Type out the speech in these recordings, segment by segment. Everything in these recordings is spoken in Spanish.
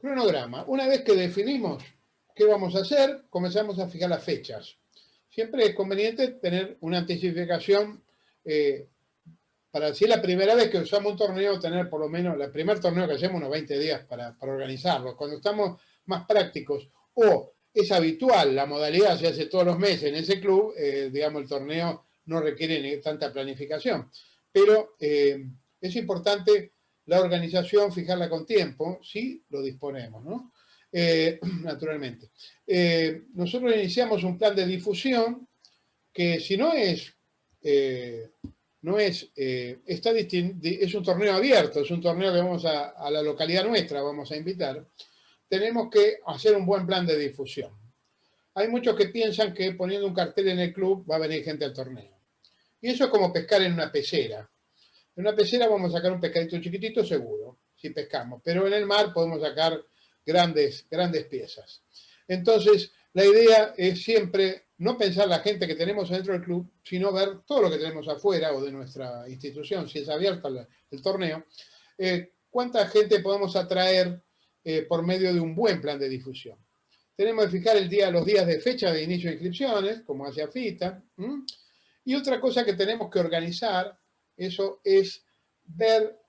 Cronograma. Una vez que definimos qué vamos a hacer, comenzamos a fijar las fechas. Siempre es conveniente tener una anticipación para si es la primera vez que usamos un torneo, tener por lo menos el primer torneo que hacemos unos 20 días para organizarlo. Cuando estamos más prácticos o es habitual, la modalidad se hace todos los meses en ese club, digamos, el torneo no requiere ni tanta planificación. Pero es importante la organización, fijarla con tiempo, si lo disponemos, ¿no? Naturalmente. Nosotros iniciamos un plan de difusión que si no es no es, es un torneo abierto, es un torneo que vamos a la localidad nuestra, vamos a invitar, tenemos que hacer un buen plan de difusión. Hay muchos que piensan que poniendo un cartel en el club va a venir gente al torneo. Y eso es como pescar en una pecera. En una pecera vamos a sacar un pescadito chiquitito seguro, si pescamos, pero en el mar podemos sacar grandes piezas. Entonces, la idea es siempre no pensar la gente que tenemos dentro del club, sino ver todo lo que tenemos afuera o de nuestra institución, si es abierto el torneo, cuánta gente podemos atraer por medio de un buen plan de difusión. Tenemos que fijar los días de fecha de inicio de inscripciones, como hace AFITA, y otra cosa que tenemos que organizar, eso es ver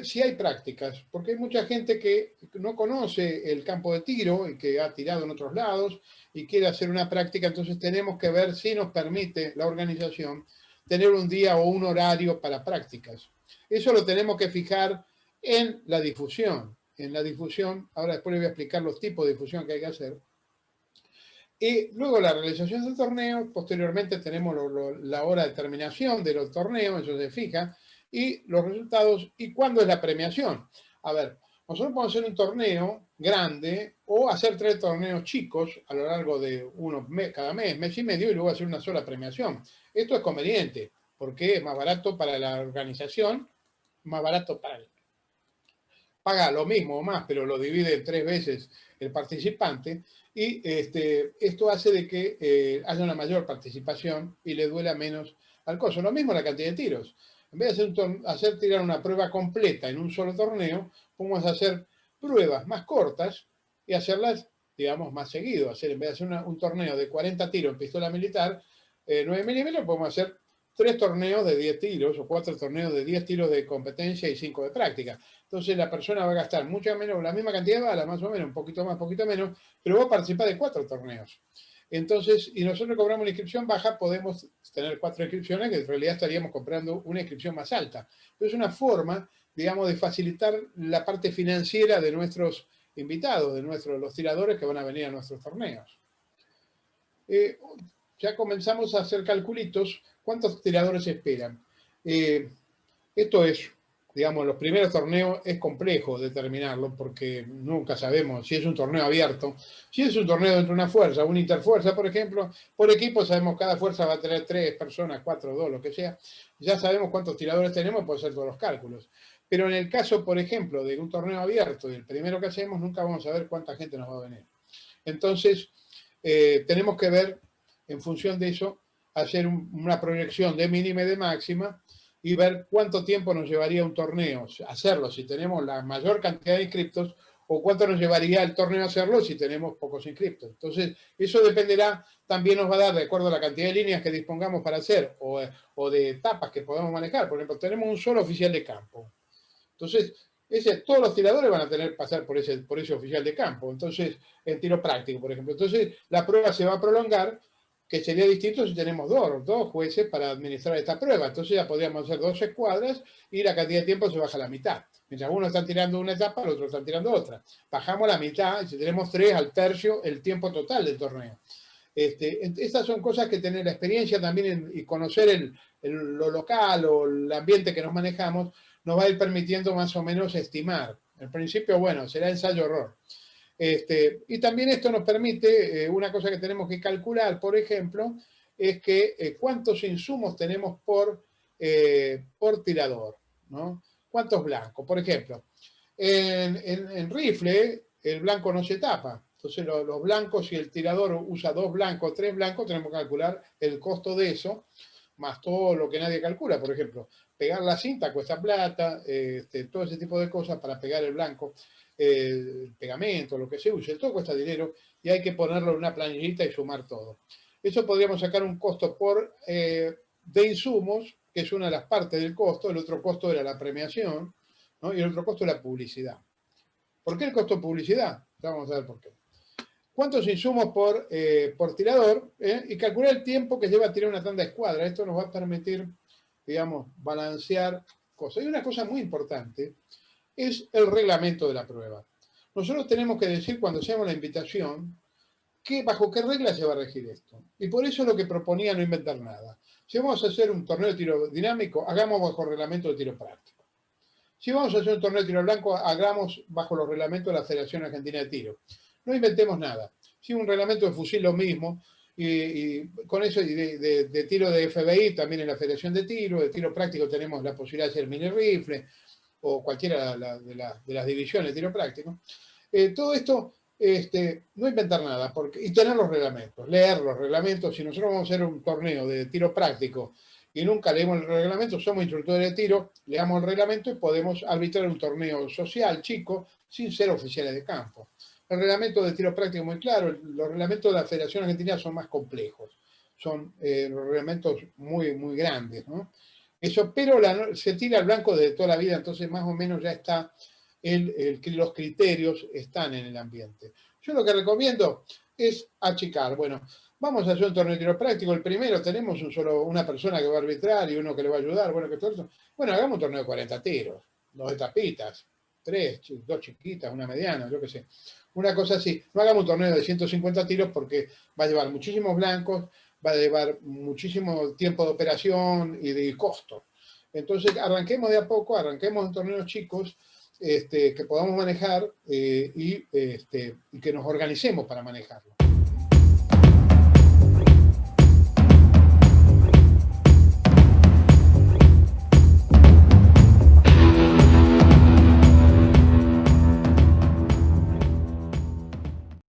si hay prácticas, porque hay mucha gente que no conoce el campo de tiro y que ha tirado en otros lados y quiere hacer una práctica, entonces tenemos que ver si nos permite la organización tener un día o un horario para prácticas. Eso lo tenemos que fijar en la difusión. En la difusión, ahora después les voy a explicar los tipos de difusión que hay que hacer. Y luego la realización del torneo, posteriormente tenemos la hora de terminación de los torneos, eso se fija, y los resultados y cuándo es la premiación. A ver, nosotros podemos hacer un torneo grande o hacer 3 torneos chicos a lo largo de cada mes y medio, y luego hacer una sola premiación. Esto es conveniente porque es más barato para la organización, más barato para él. Paga lo mismo o más, pero lo divide en 3 veces el participante, y esto hace de que haya una mayor participación y le duela menos al coso. Lo mismo la cantidad de tiros. En vez de hacer tirar una prueba completa en un solo torneo, podemos hacer pruebas más cortas y hacerlas, digamos, más seguido. En vez de hacer un torneo de 40 tiros en pistola militar, 9 milímetros, podemos hacer 3 torneos de 10 tiros o 4 torneos de 10 tiros de competencia y 5 de práctica. Entonces la persona va a gastar mucho menos, la misma cantidad de balas, más o menos, un poquito más, poquito menos, pero va a participar de 4 torneos. Entonces, y nosotros cobramos una inscripción baja, podemos tener 4 inscripciones, que en realidad estaríamos comprando una inscripción más alta. Pero es una forma, digamos, de facilitar la parte financiera de nuestros invitados, de los tiradores que van a venir a nuestros torneos. Ya comenzamos a hacer calculitos. ¿Cuántos tiradores esperan? Esto es, digamos, los primeros torneos es complejo determinarlo porque nunca sabemos si es un torneo abierto. Si es un torneo dentro de una fuerza, una interfuerza, por ejemplo, por equipo sabemos que cada fuerza va a tener 3 personas, 4, 2, lo que sea. Ya sabemos cuántos tiradores tenemos, podemos hacer todos los cálculos. Pero en el caso, por ejemplo, de un torneo abierto y el primero que hacemos, nunca vamos a ver cuánta gente nos va a venir. Entonces, tenemos que ver, en función de eso, hacer una proyección de mínima y de máxima y ver cuánto tiempo nos llevaría un torneo hacerlo si tenemos la mayor cantidad de inscriptos, o cuánto nos llevaría el torneo hacerlo si tenemos pocos inscriptos. Entonces, eso dependerá, también nos va a dar de acuerdo a la cantidad de líneas que dispongamos para hacer o de etapas que podamos manejar. Por ejemplo, tenemos un solo oficial de campo. Entonces, todos los tiradores van a tener que pasar por ese oficial de campo. Entonces, en tiro práctico, por ejemplo. Entonces, la prueba se va a prolongar, que sería distinto si tenemos dos jueces para administrar esta prueba. Entonces ya podríamos hacer 2 escuadras y la cantidad de tiempo se baja a la mitad. Mientras uno está tirando una etapa, los otros están tirando otra. Bajamos la mitad, y si tenemos 3, al tercio el tiempo total del torneo. Estas son cosas que tener la experiencia también y conocer lo local o el ambiente que nos manejamos nos va a ir permitiendo más o menos estimar. Al principio, bueno, será ensayo-error. Y también esto nos permite, una cosa que tenemos que calcular, por ejemplo, es que cuántos insumos tenemos por tirador, ¿no? ¿Cuántos blancos? Por ejemplo, en rifle, el blanco no se tapa. Entonces, los blancos, si el tirador usa 2 blancos, 3 blancos, tenemos que calcular el costo de eso, más todo lo que nadie calcula. Por ejemplo, pegar la cinta cuesta plata, todo ese tipo de cosas para pegar el blanco. el pegamento, lo que se use, todo cuesta dinero y hay que ponerlo en una planillita y sumar todo. Eso podríamos sacar un costo de insumos, que es una de las partes del costo, el otro costo era la premiación, ¿no? Y el otro costo es la publicidad. ¿Por qué el costo de publicidad? Ya vamos a ver por qué. ¿Cuántos insumos por tirador? Y calcular el tiempo que lleva a tirar una tanda de escuadra. Esto nos va a permitir, digamos, balancear cosas. Y una cosa muy importante es el reglamento de la prueba. Nosotros tenemos que decir cuando hacemos la invitación bajo qué reglas se va a regir esto. Y por eso es lo que proponía no inventar nada. Si vamos a hacer un torneo de tiro dinámico, hagamos bajo el reglamento de tiro práctico. Si vamos a hacer un torneo de tiro blanco, hagamos bajo los reglamentos de la Federación Argentina de Tiro. No inventemos nada. Si un reglamento de fusil lo mismo, y con eso de tiro de FBI también en la Federación de Tiro, de tiro práctico tenemos la posibilidad de hacer mini rifle o cualquiera de las divisiones de tiro práctico. Todo esto, no inventar nada y tener los reglamentos, leer los reglamentos. Si nosotros vamos a hacer un torneo de tiro práctico y nunca leemos el reglamento, somos instructores de tiro, leamos el reglamento y podemos arbitrar un torneo social chico sin ser oficiales de campo. El reglamento de tiro práctico es muy claro, los reglamentos de la Federación Argentina son más complejos, son reglamentos muy, muy grandes, ¿no? Eso, pero se tira al blanco de toda la vida, entonces más o menos ya está, los criterios están en el ambiente. Yo lo que recomiendo es achicar. Bueno, vamos a hacer un torneo de tiro práctico. El primero tenemos una persona que va a arbitrar y uno que le va a ayudar. Bueno, que todo eso. Bueno, hagamos un torneo de 40 tiros, 2 etapitas, 2 chiquitas, una mediana, yo qué sé. Una cosa así. No hagamos un torneo de 150 tiros porque va a llevar muchísimos blancos, va a llevar muchísimo tiempo de operación y de costo. Entonces, arranquemos de a poco, arranquemos en torneos chicos que podamos manejar y que nos organicemos para manejarlo.